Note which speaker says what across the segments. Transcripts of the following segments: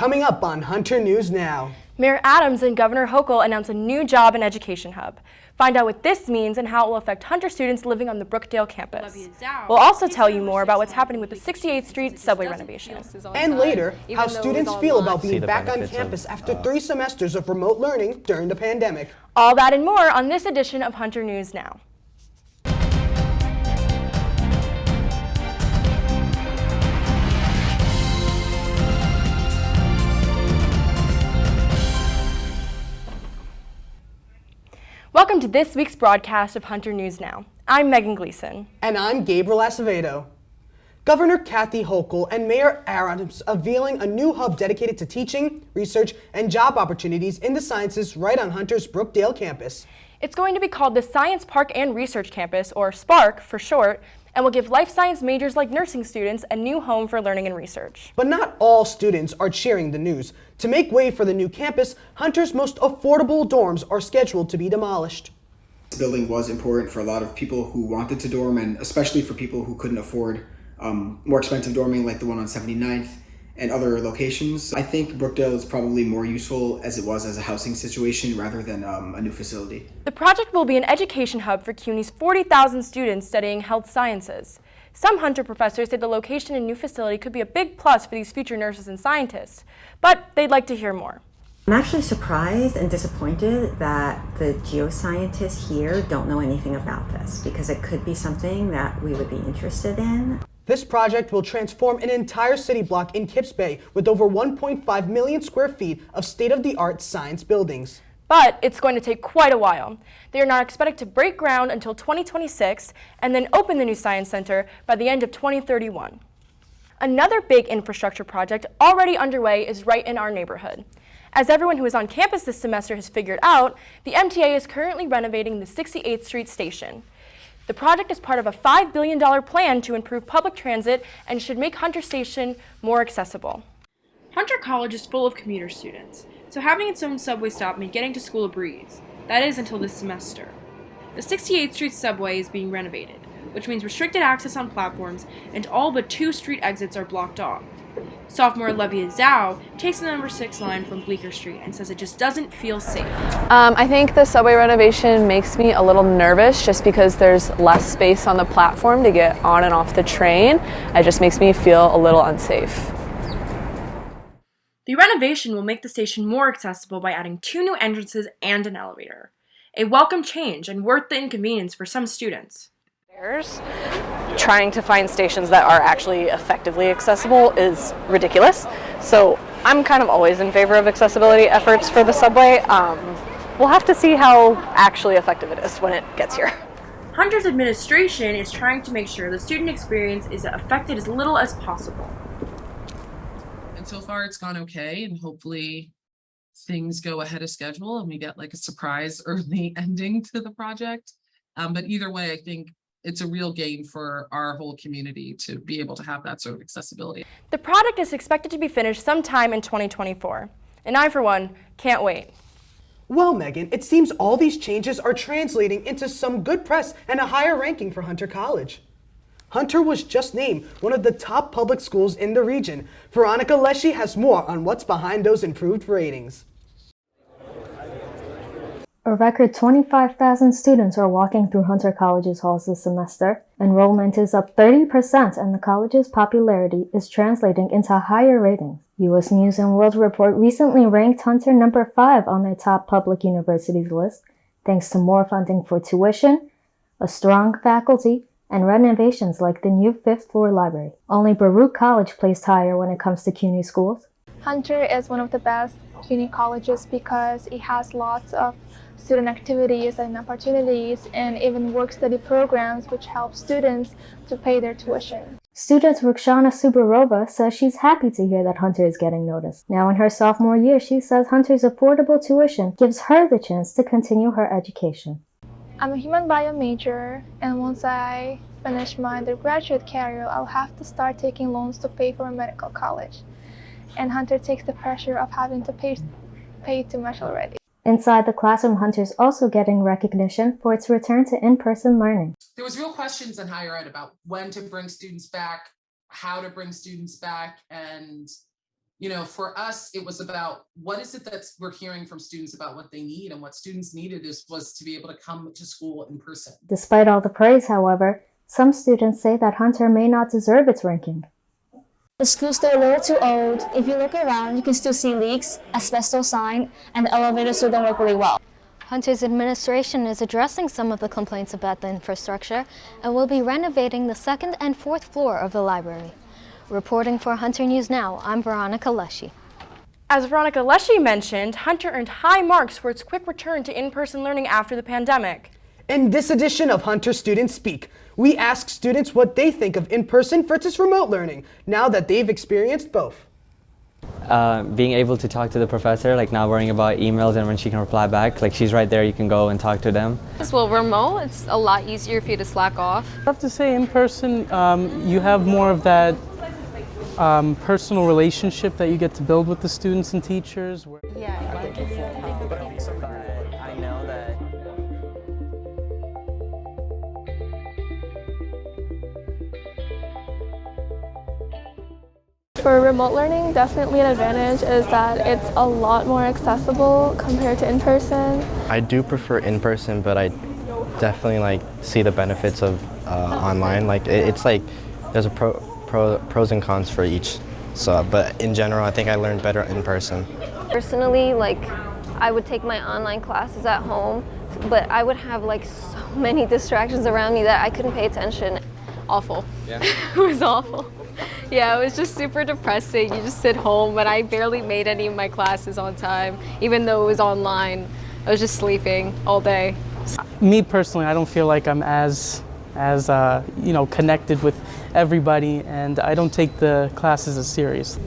Speaker 1: Coming up on Hunter News Now.
Speaker 2: Mayor Adams and Governor Hochul announced a new job and education hub. Find out what this means and how it will affect Hunter students living on the Brookdale campus. We'll also tell you more about what's happening with the 68th Street Subway renovation.
Speaker 1: And later, how students feel about being back on campus after 3 semesters of remote learning during the pandemic.
Speaker 2: All that and more on this edition of Hunter News Now. Welcome to this week's broadcast of Hunter News Now. I'm Megan Gleason.
Speaker 1: And I'm Gabriel Acevedo. Governor Kathy Hochul and Mayor Adams unveiling a new hub dedicated to teaching, research, and job opportunities in the sciences right on Hunter's Brookdale campus. It's going to be called the Science Park and Research Campus, or SPARC for short, and will give life science majors like nursing students a new home for learning and research. But not all students are cheering the news. To make way for the new campus, Hunter's most affordable dorms are scheduled to be demolished.
Speaker 3: This building was important for a lot of people who wanted to dorm, and especially for people who couldn't afford more expensive dorming like the one on 79th and other locations. I think Brookdale is probably more useful as it was as a housing situation rather than a new facility. The project will be an education hub for CUNY's 40,000 students studying health sciences. Some Hunter professors say the location in new facility could be a big plus for these future nurses and scientists, but they'd like to hear more.
Speaker 4: I'm actually surprised and disappointed that the geoscientists here don't know anything about this, because it could be something that we would be interested in.
Speaker 1: This project will transform an entire city block in Kips Bay with over 1.5 million square feet of state-of-the-art science buildings.
Speaker 2: But it's going to take quite a while. They are not expected to break ground until 2026 and then open the new science center by the end of 2031. Another big infrastructure project already underway is right in our neighborhood. As everyone who is on campus this semester has figured out, the MTA is currently renovating the 68th Street station. The project is part of a $5 billion plan to improve public transit and should make Hunter Station more accessible. Hunter College is full of commuter students, so having its own subway stop made getting to school a breeze. That is until this semester. The 68th Street subway is being renovated, which means restricted access on platforms and all but 2 street exits are blocked off. Sophomore Olivia Zhao takes the number 6 line from Bleecker Street and says it just doesn't feel safe.
Speaker 5: I think the subway renovation makes me a little nervous just because there's less space on the platform to get on and off the train. It just makes me feel a little unsafe.
Speaker 2: The renovation will make the station more accessible by adding 2 new entrances and an elevator. A welcome change and worth the inconvenience for some students.
Speaker 5: Trying to find stations that are actually effectively accessible is ridiculous. So I'm kind of always in favor of accessibility efforts for the subway. We'll have to see how actually effective it is when it gets here.
Speaker 2: Hunter's administration is trying to make sure the student experience is affected as little as possible.
Speaker 6: And so far it's gone okay, and hopefully things go ahead of schedule and we get like a surprise early ending to the project. But either way, I think it's a real gain for our whole community to be able to have that sort of accessibility.
Speaker 2: The project is expected to be finished sometime in 2024, and I, for one, can't wait.
Speaker 1: Well, Megan, it seems all these changes are translating into some good press and a higher ranking for Hunter College. Hunter was just named one of the top public schools in the region. Veronica Leshy has more on what's behind those improved ratings.
Speaker 7: A record 25,000 students are walking through Hunter College's halls this semester. Enrollment is up 30% and the college's popularity is translating into higher ratings. U.S. News & World Report recently ranked Hunter number 5 on their top public universities list, thanks to more funding for tuition, a strong faculty, and renovations like the new 5th floor library. Only Baruch College placed higher when it comes to CUNY schools.
Speaker 8: Hunter is one of the best CUNY colleges because it has lots of student activities and opportunities, and even work-study programs which help students to pay their tuition.
Speaker 7: Student Rukshana Subarova says she's happy to hear that Hunter is getting noticed. Now in her sophomore year, she says Hunter's affordable tuition gives her the chance to continue her education.
Speaker 8: I'm a human bio major, and once I finish my undergraduate career, I'll have to start taking loans to pay for medical college. And Hunter takes the pressure of having to pay too much already.
Speaker 7: Inside the classroom, Hunter's also getting recognition for its return to in-person learning.
Speaker 6: There was real questions in higher ed about when to bring students back, how to bring students back, and for us, it was about what is it that we're hearing from students about what they need, and what students needed was to be able to come to school in person.
Speaker 7: Despite all the praise, however, some students say that Hunter may not deserve its ranking.
Speaker 9: The school's still a little too old. If you look around, you can still see leaks, asbestos sign, and the elevators still don't work really well.
Speaker 7: Hunter's administration is addressing some of the complaints about the infrastructure and will be renovating the second and fourth floor of the library. Reporting for Hunter News Now, I'm Veronica Leshy.
Speaker 2: As Veronica Leshy mentioned, Hunter earned high marks for its quick return to in-person learning after the pandemic.
Speaker 1: In this edition of Hunter Students Speak, we ask students what they think of in-person versus remote learning, now that they've experienced both.
Speaker 10: Being able to talk to the professor, like not worrying about emails and when she can reply back, like she's right there, you can go and talk to them.
Speaker 11: Well, remote, it's a lot easier for you to slack off.
Speaker 12: I have to say in person, you have more of that personal relationship that you get to build with the students and teachers.
Speaker 10: Yeah, I know that.
Speaker 8: For remote learning, definitely an advantage is that it's a lot more accessible compared to in-person.
Speaker 13: I do prefer in-person, but I definitely see the benefits of online. It's like there's a pros and cons for each. But in general, I think I learned better in person.
Speaker 11: Personally, I would take my online classes at home, but I would have so many distractions around me that I couldn't pay attention. Awful. Yeah. It was awful. Yeah, it was just super depressing. You just sit home, and I barely made any of my classes on time, even though it was online. I was just sleeping all day.
Speaker 12: Me personally, I don't feel like I'm as connected with everybody, and I don't take the classes as serious.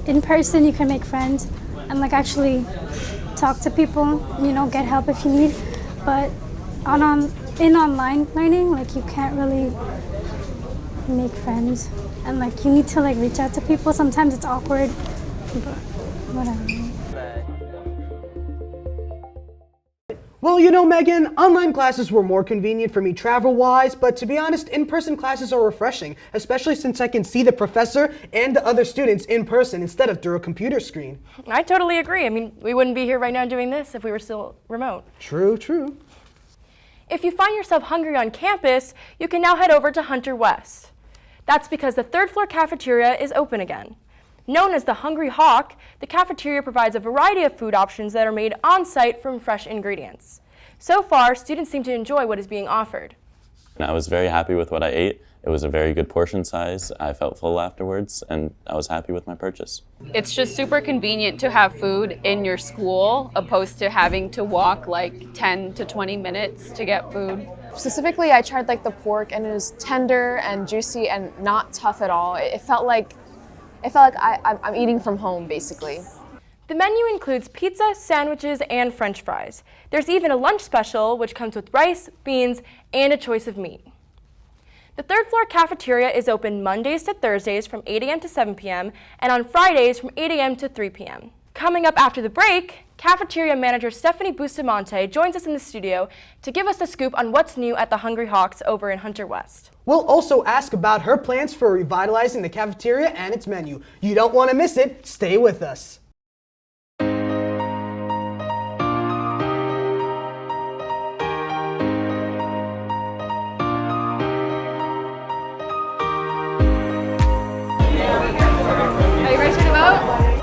Speaker 14: In person, you can make friends and actually talk to people, get help if you need. But in online learning, you can't really make friends, and you need to reach out to people. Sometimes it's awkward, but whatever.
Speaker 1: Well, Megan, online classes were more convenient for me travel-wise, but to be honest, in-person classes are refreshing, especially since I can see the professor and the other students in person instead of through a computer screen.
Speaker 2: I totally agree. I mean, we wouldn't be here right now doing this if we were still remote.
Speaker 1: True.
Speaker 2: If you find yourself hungry on campus, you can now head over to Hunter West. That's because the third floor cafeteria is open again. Known as the Hungry Hawk, the cafeteria provides a variety of food options that are made on-site from fresh ingredients. So far, students seem to enjoy what is being offered.
Speaker 15: I was very happy with what I ate. It was a very good portion size. I felt full afterwards, and I was happy with my purchase.
Speaker 11: It's just super convenient to have food in your school, opposed to having to walk 10 to 20 minutes to get food.
Speaker 16: Specifically, I tried the pork, and it was tender and juicy and not tough at all. It felt like I'm eating from home, basically.
Speaker 2: The menu includes pizza, sandwiches, and French fries. There's even a lunch special, which comes with rice, beans, and a choice of meat. The third floor cafeteria is open Mondays to Thursdays from 8 a.m. to 7 p.m. and on Fridays from 8 a.m. to 3 p.m. Coming up after the break, cafeteria manager Stephanie Bustamante joins us in the studio to give us the scoop on what's new at the Hungry Hawks over in Hunter West.
Speaker 1: We'll also ask about her plans for revitalizing the cafeteria and its menu. You don't want to miss it. Stay with us.
Speaker 11: Are you ready to vote?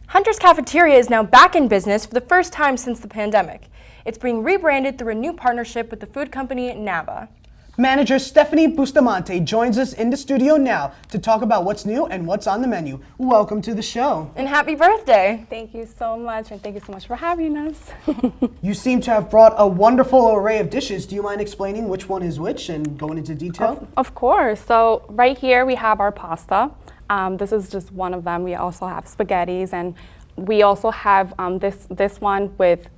Speaker 2: Hunter's Cafeteria is now back in business for the first time since the pandemic. It's being rebranded through a new partnership with the food company Nava.
Speaker 1: Manager Stephanie Bustamante joins us in the studio now to talk about what's new and what's on the menu. Welcome to the show.
Speaker 2: And happy birthday.
Speaker 17: Thank you so much, and thank you so much for having us.
Speaker 1: You seem to have brought a wonderful array of dishes. Do you mind explaining which one is which and going into detail?
Speaker 17: Of course. So right here we have our pasta. This is just one of them. We also have spaghettis, and we also have this one with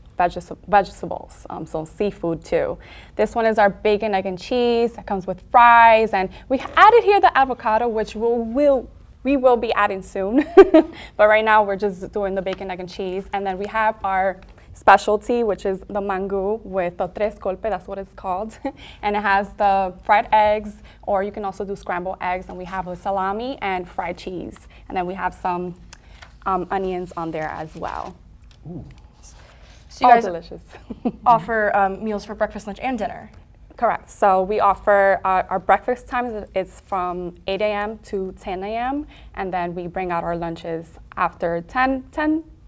Speaker 17: vegetables, so seafood too. This one is our bacon, egg, and cheese. It comes with fries, and we added here the avocado, which we will be adding soon. But right now we're just doing the bacon, egg, and cheese. And then we have our specialty, which is the mango with the tres golpe, that's what it's called. And it has the fried eggs, or you can also do scrambled eggs. And we have a salami and fried cheese. And then we have some onions on there as well.
Speaker 2: Ooh. So you
Speaker 17: all
Speaker 2: guys
Speaker 17: delicious.
Speaker 2: offer meals for breakfast, lunch, and dinner.
Speaker 17: Correct. So we offer our breakfast times. It's from 8 a.m. to 10 a.m. And then we bring out our lunches after 10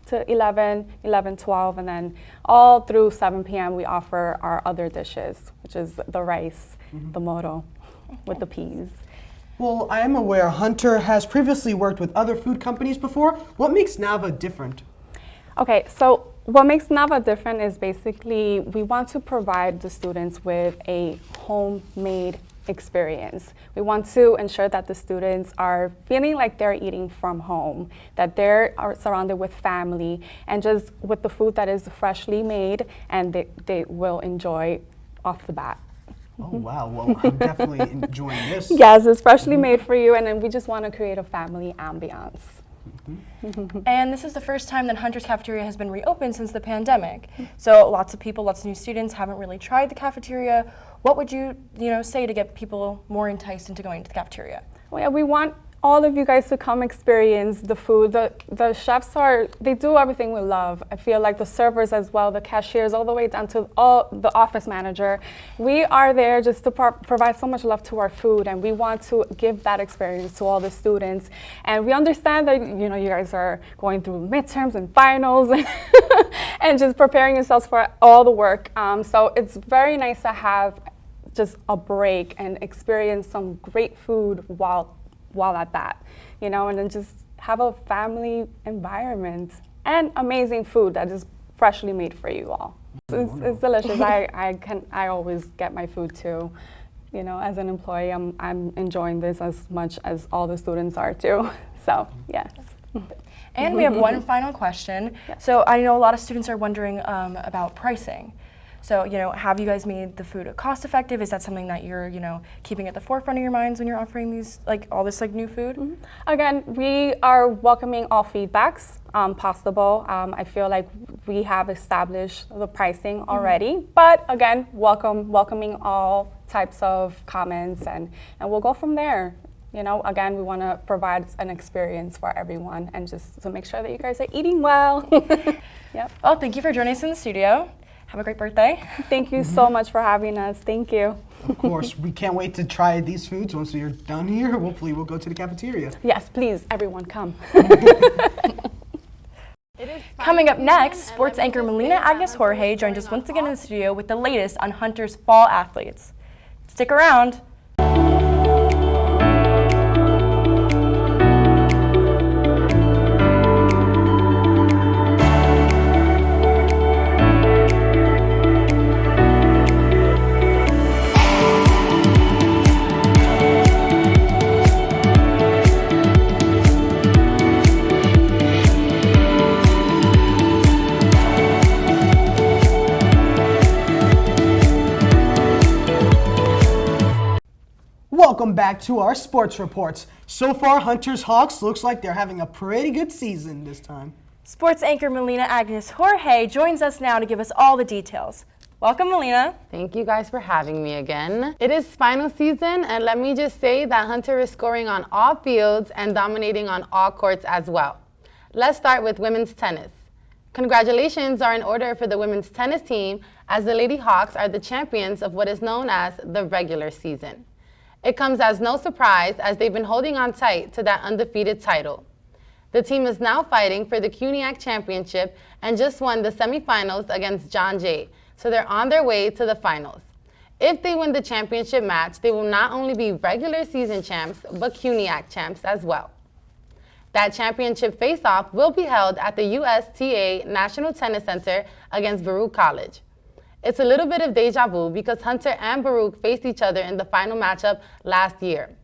Speaker 17: to 11, 12, and then all through 7 p.m. we offer our other dishes, which is the rice, the moro, with the peas.
Speaker 1: Well, I am aware Hunter has previously worked with other food companies before. What makes Nava different?
Speaker 17: Okay, so what makes Nava different is basically we want to provide the students with a homemade experience. We want to ensure that the students are feeling like they're eating from home, that they're surrounded with family, and just with the food that is freshly made and they will enjoy off the bat.
Speaker 1: Oh, wow. Well, I'm definitely enjoying this.
Speaker 17: Yes, it's freshly made for you, and then we just want to create a family ambiance.
Speaker 2: And this is the first time that Hunter's Cafeteria has been reopened since the pandemic. So lots of people, lots of new students haven't really tried the cafeteria. What would you say to get people more enticed into going to the cafeteria?
Speaker 17: Well, yeah, we want all of you guys to come experience the food. The chefs they do everything we love. I feel like the servers as well, the cashiers, all the way down to all the office manager. We are there just to provide so much love to our food, and we want to give that experience to all the students. And we understand that you guys are going through midterms and finals and just preparing yourselves for all the work. So it's very nice to have just a break and experience some great food while at that, and then just have a family environment and amazing food that is freshly made for you all. It's delicious. I always get my food too. As an employee, I'm enjoying this as much as all the students are too. So yes.
Speaker 2: And we have one final question. Yes. So I know a lot of students are wondering about pricing. So, have you guys made the food cost effective? Is that something that you're, keeping at the forefront of your minds when you're offering these, all this new food?
Speaker 17: Mm-hmm. Again, we are welcoming all feedbacks possible. I feel like we have established the pricing already, but again, welcoming all types of comments, and we'll go from there. Again, we want to provide an experience for everyone, and just to make sure that you guys are eating well. Yep.
Speaker 2: Well, thank you for joining us in the studio. Have a great birthday.
Speaker 17: Thank you so much for having us. Thank you.
Speaker 1: Of course, we can't wait to try these foods once we're done here. Hopefully we'll go to the cafeteria.
Speaker 17: Yes, please, everyone come.
Speaker 2: Coming up next, sports anchor Melina Agnes Jorge joins us once again in the studio with the latest on Hunter's fall athletes. Stick around.
Speaker 1: Welcome back to our sports reports. So far, Hunter's Hawks looks like they're having a pretty good season this time.
Speaker 2: Sports anchor Melina Agnes Jorge joins us now to give us all the details. Welcome, Melina.
Speaker 18: Thank you guys for having me again. It is final season, and let me just say that Hunter is scoring on all fields and dominating on all courts as well. Let's start with women's tennis. Congratulations are in order for the women's tennis team, as the Lady Hawks are the champions of what is known as the regular season. It comes as no surprise, as they've been holding on tight to that undefeated title. The team is now fighting for the CUNYAC championship and just won the semifinals against John Jay, so they're on their way to the finals. If they win the championship match, they will not only be regular season champs, but CUNYAC champs as well. That championship face-off will be held at the USTA National Tennis Center against Baruch College. It's a little bit of deja vu because Hunter and Baruch faced each other in the final matchup last year.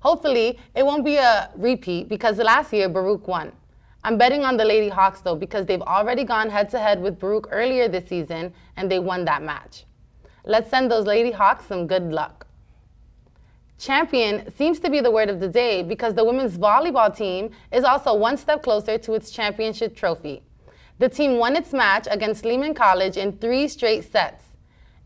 Speaker 18: Hopefully, it won't be a repeat because last year Baruch won. I'm betting on the Lady Hawks though because they've already gone head-to-head with Baruch earlier this season and they won that match. Let's send those Lady Hawks some good luck. Champion seems to be the word of the day because the women's volleyball team is also one step closer to its championship trophy. The team won its match against Lehman College in 3 straight sets.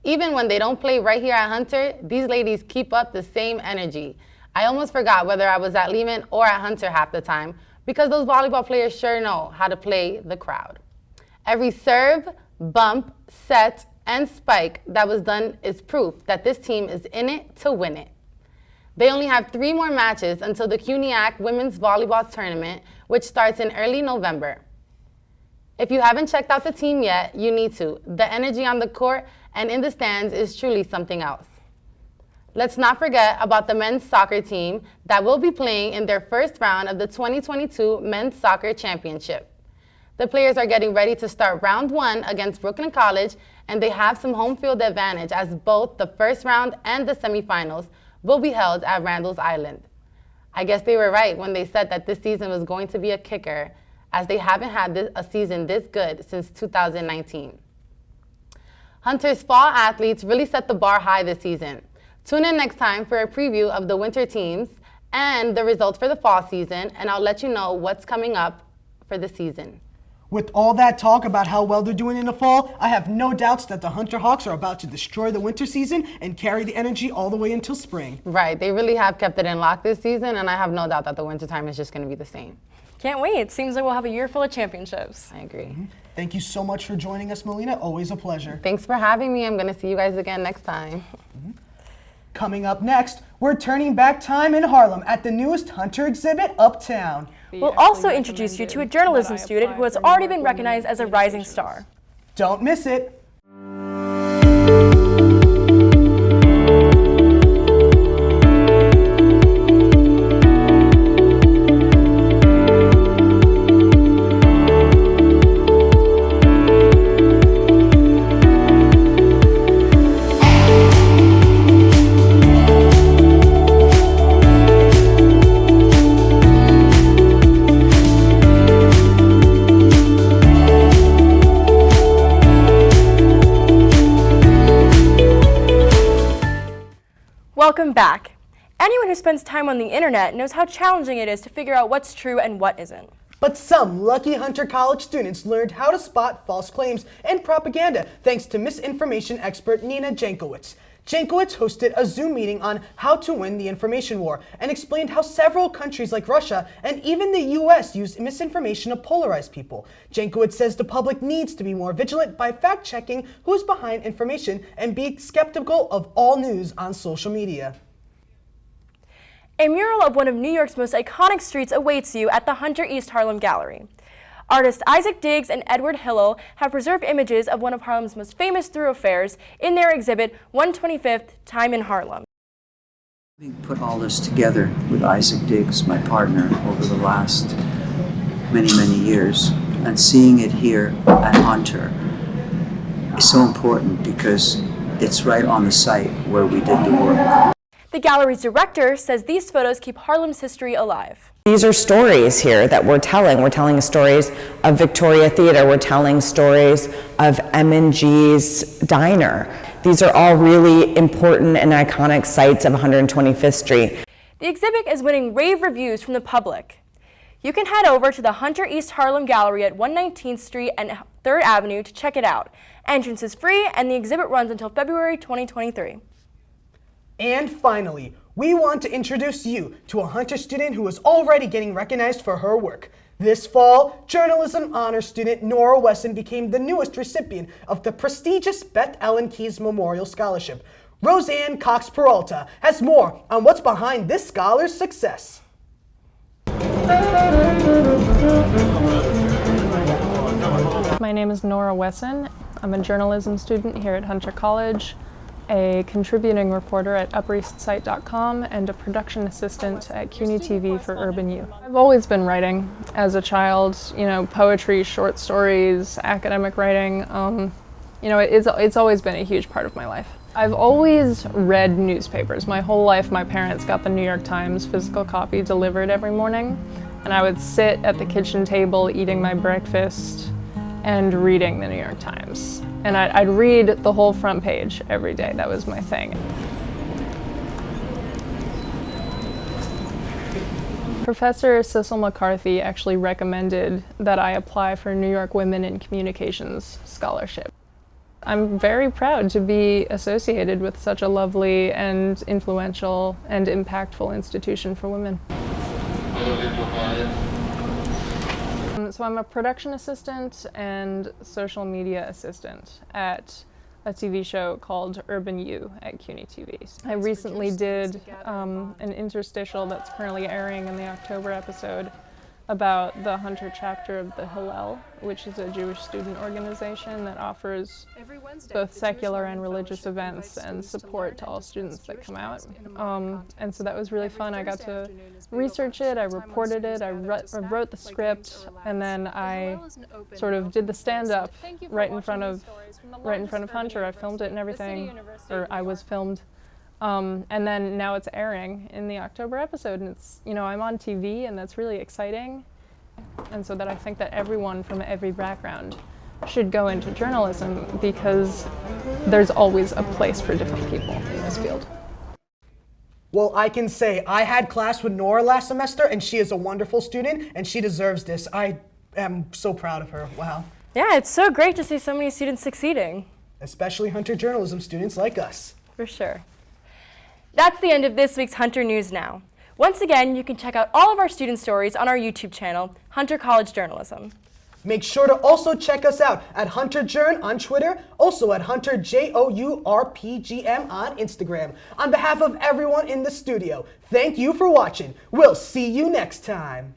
Speaker 18: Even when they don't play right here at Hunter, these ladies keep up the same energy. I almost forgot whether I was at Lehman or at Hunter half the time because those volleyball players sure know how to play the crowd. Every serve, bump, set, and spike that was done is proof that this team is in it to win it. They only have 3 more matches until the CUNYAC Women's Volleyball Tournament, which starts in early November. If you haven't checked out the team yet, you need to. The energy on the court and in the stands is truly something else. Let's not forget about the men's soccer team that will be playing in their first round of the 2022 Men's Soccer Championship. The players are getting ready to start round 1 against Brooklyn College, and they have some home field advantage as both the first round and the semifinals will be held at Randall's Island. I guess they were right when they said that this season was going to be a kicker, as they haven't had a season this good since 2019. Hunter's fall athletes really set the bar high this season. Tune in next time for a preview of the winter teams and the results for the fall season, and I'll let you know what's coming up for the season.
Speaker 1: With all that talk about how well they're doing in the fall, I have no doubts that the Hunter Hawks are about to destroy the winter season and carry the energy all the way until spring.
Speaker 18: Right, they really have kept it in lock this season, and I have no doubt that the winter time is just going to be the same.
Speaker 2: Can't wait. It seems like we'll have a year full of championships.
Speaker 18: I agree.
Speaker 1: Mm-hmm. Thank you so much for joining us, Melina. Always a pleasure.
Speaker 18: Thanks for having me. I'm going to see you guys again next time.
Speaker 1: Mm-hmm. Coming up next, we're turning back time in Harlem at the newest Hunter exhibit, Uptown.
Speaker 2: We'll also introduce you to a journalism student who has already been recognized as a rising star.
Speaker 1: Don't miss it.
Speaker 2: Welcome back. Anyone who spends time on the internet knows how challenging it is to figure out what's true and what isn't.
Speaker 1: But some lucky Hunter College students learned how to spot false claims and propaganda thanks to misinformation expert Nina Jankowicz. Jankowicz hosted a Zoom meeting on how to win the information war and explained how several countries like Russia and even the US use misinformation to polarize people. Jankowicz says the public needs to be more vigilant by fact-checking who's behind information and be skeptical of all news on social media.
Speaker 2: A mural of one of New York's most iconic streets awaits you at the Hunter East Harlem Gallery. Artists Isaac Diggs and Edward Hillel have preserved images of one of Harlem's most famous thoroughfares in their exhibit 125th Time in Harlem.
Speaker 19: Having put all this together with Isaac Diggs, my partner, over the last many, many years, and seeing it here at Hunter is so important because it's right on the site where we did the work.
Speaker 2: The gallery's director says these photos keep Harlem's history alive.
Speaker 20: These are stories here that we're telling. We're telling stories of Victoria Theater. We're telling stories of M&G's Diner. These are all really important and iconic sites of 125th Street.
Speaker 2: The exhibit is winning rave reviews from the public. You can head over to the Hunter East Harlem Gallery at 119th Street and 3rd Avenue to check it out. Entrance is free and the exhibit runs until February 2023.
Speaker 1: And finally, we want to introduce you to a Hunter student who is already getting recognized for her work. This fall, journalism honors student Nora Wesson became the newest recipient of the prestigious Beth Ellen Keyes Memorial Scholarship. Roseanne Cox Peralta has more on what's behind this scholar's success.
Speaker 21: My name is Nora Wesson. I'm a journalism student here at Hunter College, a contributing reporter at UpperEastSite.com, and a production assistant at CUNY TV for Urban Youth. I've always been writing as a child, poetry, short stories, academic writing. It's always been a huge part of my life. I've always read newspapers. My whole life, my parents got the New York Times physical copy delivered every morning, and I would sit at the kitchen table eating my breakfast and reading the New York Times. And I'd read the whole front page every day. That was my thing. Professor Cecil McCarthy actually recommended that I apply for New York Women in Communications Scholarship. I'm very proud to be associated with such a lovely and influential and impactful institution for women. So I'm a production assistant and social media assistant at a TV show called Urban U at CUNY TV. I recently did an interstitial that's currently airing in the October episode about the Hunter chapter of the Hillel, which is a Jewish student organization that offers both secular and religious events and support to all students that come out. And so that was really fun. I got to research it, I reported it, I wrote the script, and then I sort of did the stand-up right in front of Hunter. I filmed it and everything, or I was filmed. And then now it's airing in the October episode, and it's, you know, I'm on TV, and that's really exciting. And so that I think that everyone from every background should go into journalism, because there's always a place for different people in this field.
Speaker 1: Well, I can say I had class with Nora last semester, and she is a wonderful student, and she deserves this. I am so proud of her. Wow.
Speaker 2: Yeah, it's so great to see so many students succeeding.
Speaker 1: Especially Hunter journalism students like us.
Speaker 2: For sure. That's the end of this week's Hunter News Now. Once again, you can check out all of our student stories on our YouTube channel, Hunter College Journalism.
Speaker 1: Make sure to also check us out at HunterJourn on Twitter, also at HunterJourPGM on Instagram. On behalf of everyone in the studio, thank you for watching. We'll see you next time.